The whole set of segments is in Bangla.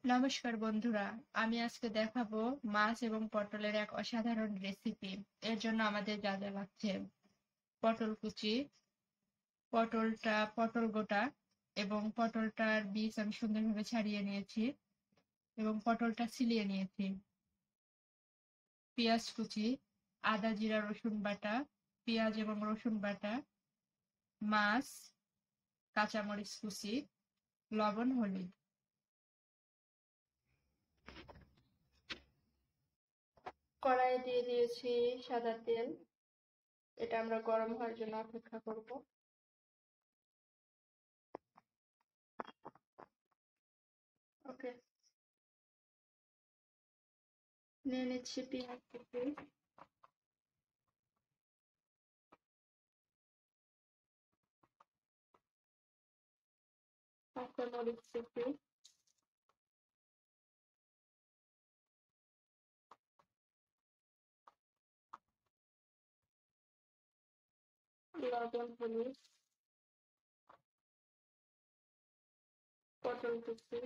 নমস্কার বন্ধুরা, আমি আজকে দেখাবো মাছ এবং পটলের এক অসাধারণ রেসিপি। এর জন্য আমাদের যা যা লাগছে: পটল কুচি, পটল গোটা এবং পটলটার বীজ আমি সুন্দরভাবে ছাড়িয়ে নিয়েছি এবং পটলটা ছিলিয়ে নিয়েছি। পেঁয়াজ কুচি, আদা জিরা রসুন বাটা, পেঁয়াজ এবং রসুন বাটা, মাছ, কাঁচামরিচ কুচি, লবণ, হলুদ। কড়াইয়ে দিয়ে দিয়েছি সাদা তেল। এটা আমরা গরম হওয়ার জন্য অপেক্ষা করব। ওকে, নিয়ে নিচ্ছি পেঁয়াজ কুচি, কাঁচামরিচ কুচি, লবণ, হলুদ, পটল কুচি,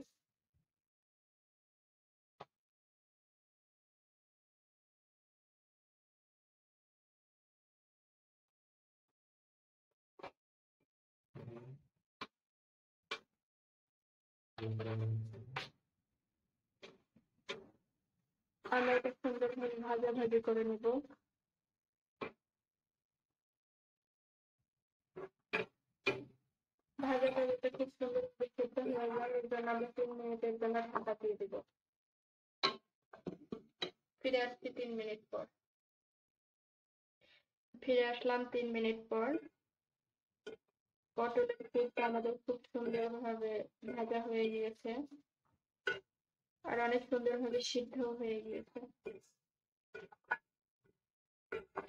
আমরা এটা সুন্দরভাবে ভাজাভাজি করে নেব। ভাজা ভাজাটা খুব সুন্দরভাবে সেদ্ধ হয়ে যায়, এর জন্য আমি 3 মিনিটের জন্য ঢাকা দিয়ে দিব। ফিরে আসছি 3 মিনিট পর। ফিরে আসলাম 3 মিনিট পর। পটলের পিঠটা আমাদের খুব সুন্দরভাবে ভাজা হয়ে গিয়েছে আর অনেক সুন্দরভাবে সিদ্ধ হয়ে গিয়েছে।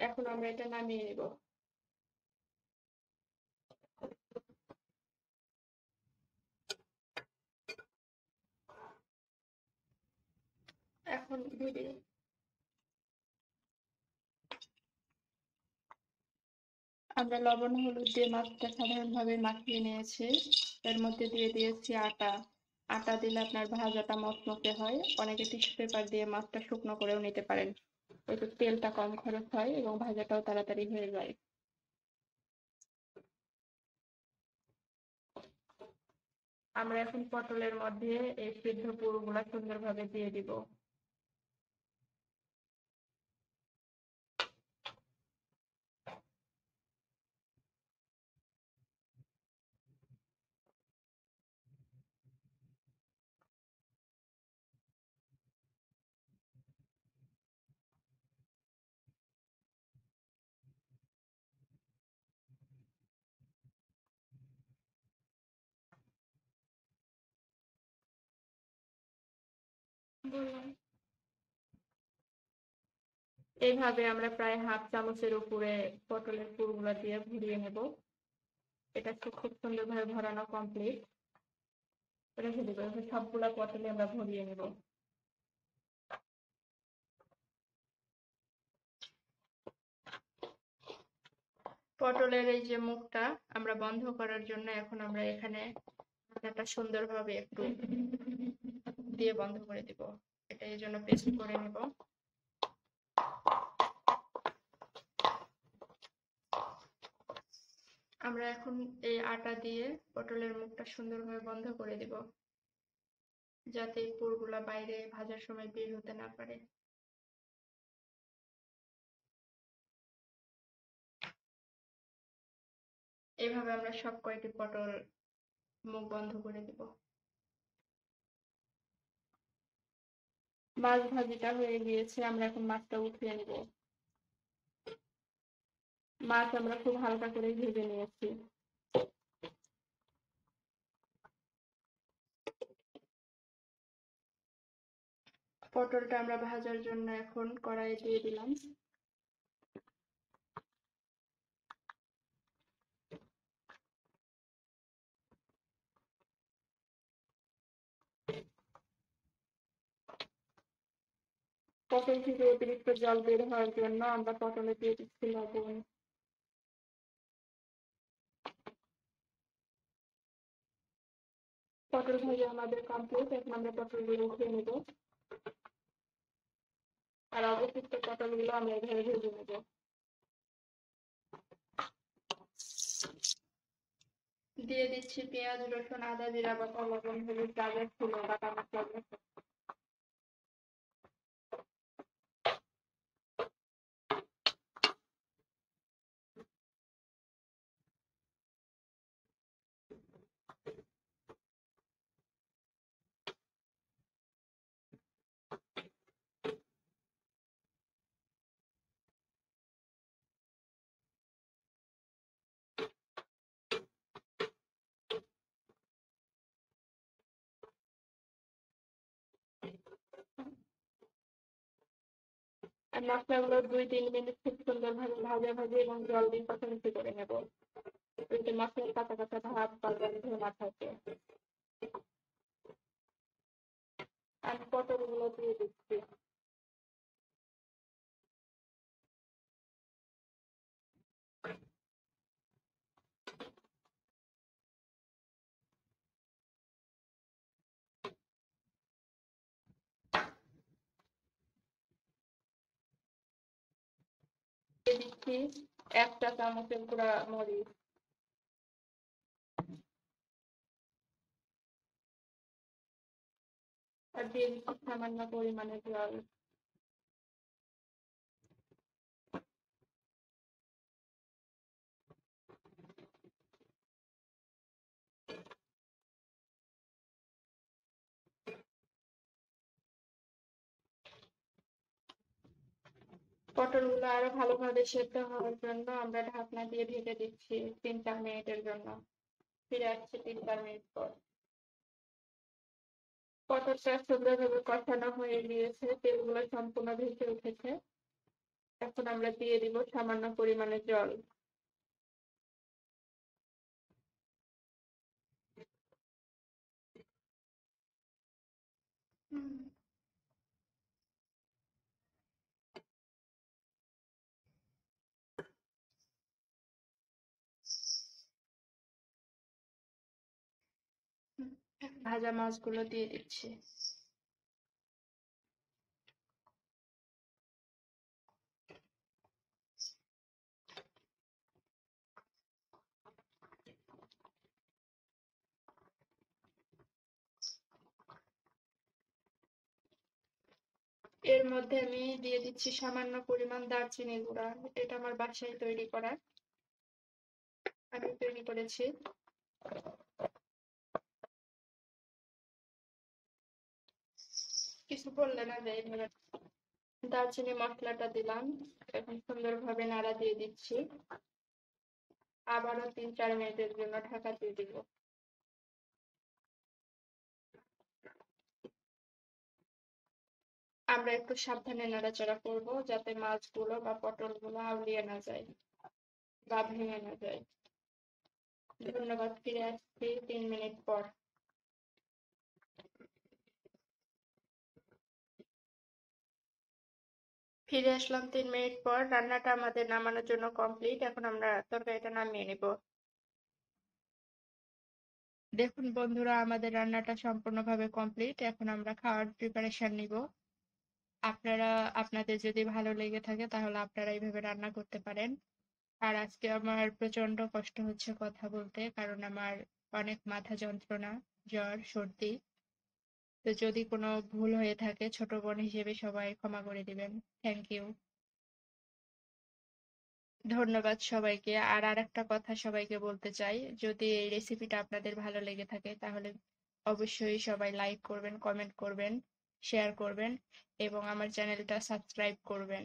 এখন আমরা এটা নামিয়ে নেব। এখন আমরা লবণ হলুদ দিয়ে মাছটা সাধারণভাবে মাখিয়ে নিয়েছি। এর মধ্যে দিয়ে দিয়েছি আটা। আটা দিলে আপনার ভাজাটা মচমচে হয়। অনেকে টিস্যু পেপার দিয়ে মাছটা শুকনো করেও নিতে পারেন, এতে তেলটা কম খরচ হয় এবং ভাজাটাও তাড়াতাড়ি হয়ে যায়। আমরা এখন পটলের মধ্যে এই সিদ্ধ পুরগুলা সুন্দরভাবে দিয়ে দিব। এইভাবে আমরা প্রায় হাফ চামচের উপরে পটলের পুরগুলা দিয়ে ভরিয়ে নেব। এটা খুব সুন্দরভাবে ভরানো কমপ্লিট। রেখে দেবো। সবগুলা পটলে আমরা ভরিয়ে নেব। পটলের এই যে মুখটা আমরা বন্ধ করার জন্য এখন আমরা এখানে ঢাকনাটা সুন্দরভাবে একটু দিয়ে বন্ধ করে দিব। এটা এই জন্য পেস্ট করে নেব। আমরা এখন এই আটা দিয়ে পটলের মুখটা সুন্দরভাবে বন্ধ করে দিব, যাতে এই পুরগুলা বাইরে ভাজার সময় বের হতে না পারে। এভাবে আমরা সব কয়টি পটল মুখ বন্ধ করে দিব। মাছ ভাজিটা হয়ে গিয়েছে, আমরা এখন মাছটা উঠিয়ে নিব। মাছ আমরা খুব হালকা করে ভেজে নিয়েছি। পটলটা আমরা ভাজার জন্য এখন কড়াইয়ে দিয়ে দিলাম। পটল থেকে অতিরিক্ত জল বের হওয়ার জন্য আমরা পটলে দিয়ে দিচ্ছি লবণ। পটল ভাজা আমাদের কমপ্লিট। এখন আমরা পটলগুলো উঠিয়ে নেব, আর অবশিষ্ট পটলগুলো আমরা এভাবে ভেজে নেব। দিয়ে দিচ্ছি পেঁয়াজ, রসুন, আদা, জিরা বাটা, লবণ, হলুদ, গাজর, ছিল বাটা মশলা। আর মশলাগুলো 2-3 মিনিট খুব সুন্দরভাবে ভাজা এবং জল দিয়ে কষাকষি করে নেব, যাতে মশলার কাঁচা কাঁচা ভাব বা গন্ধ না থাকে। আর পটলগুলো দিয়ে দিচ্ছি। দিয়ে দিচ্ছি 1 চা চামচের গুঁড়া মরিচ। আর দিয়ে দিচ্ছি সামান্য পরিমাণে জল। পটলগুলো আরো ভালোভাবে সেদ্ধ হওয়ার জন্য আমরা ঢাকনা দিয়ে ঢেকে দিচ্ছি 3-4 মিনিটের জন্য। ফিরে আসছি 3-4 মিনিট পর। পটলটা সুন্দরভাবে কষানো হয়ে গিয়েছে, তেলগুলো সম্পূর্ণ ভেসে উঠেছে। এখন আমরা দিয়ে দিব সামান্য পরিমাণে জল। ভাজা মাছগুলো দিয়ে দিচ্ছি। এর মধ্যে আমি দিয়ে দিচ্ছি সামান্য পরিমাণ দারচিনি গুঁড়া। এটা আমার বাসায় তৈরি করা, আমি তৈরি করেছি। কিছু বললে না যে এইভাবে। দারচিনি মশলাটা দিলাম, এখন সুন্দরভাবে নাড়া দিয়ে দিচ্ছি। আবারও 3-4 মিনিটের জন্য ঢাকা দিয়ে দিব। আমরা একটু সাবধানে নাড়াচাড়া করব, যাতে মাছগুলো বা পটলগুলো আউলিয়ে না যায় বা ভেঙে না যায়। ধন্যবাদ। ফিরে আসছি 3 মিনিট পর। ফিরে আসলাম 3 মিনিট পর। রান্নাটা আমাদের নামানোর জন্য কমপ্লিট। এখন আমরা তরকারিটা নামিয়ে নিব। দেখুন বন্ধুরা, আমাদের রান্নাটা সম্পূর্ণভাবে কমপ্লিট। এখন আমরা খাওয়ার প্রিপারেশন নিব। আপনারা, আপনাদের যদি ভালো লেগে থাকে তাহলে আপনারা এইভাবে রান্না করতে পারেন। আর আজকে আমার প্রচন্ড কষ্ট হচ্ছে কথা বলতে, কারণ আমার অনেক মাথা যন্ত্রণা, জ্বর, সর্দি। তো যদি কোনো ভুল হয়ে থাকে ছোট বোন হিসেবে সবাই ক্ষমা করে দিবেন। Thank you. ধন্যবাদ সবাইকে। আর আরেকটা কথা সবাইকে বলতে চাই, যদি এই রেসিপিটা আপনাদের ভালো লেগে থাকে তাহলে অবশ্যই সবাই লাইক করবেন, কমেন্ট করবেন, শেয়ার করবেন এবং আমার চ্যানেলটা সাবস্ক্রাইব করবেন।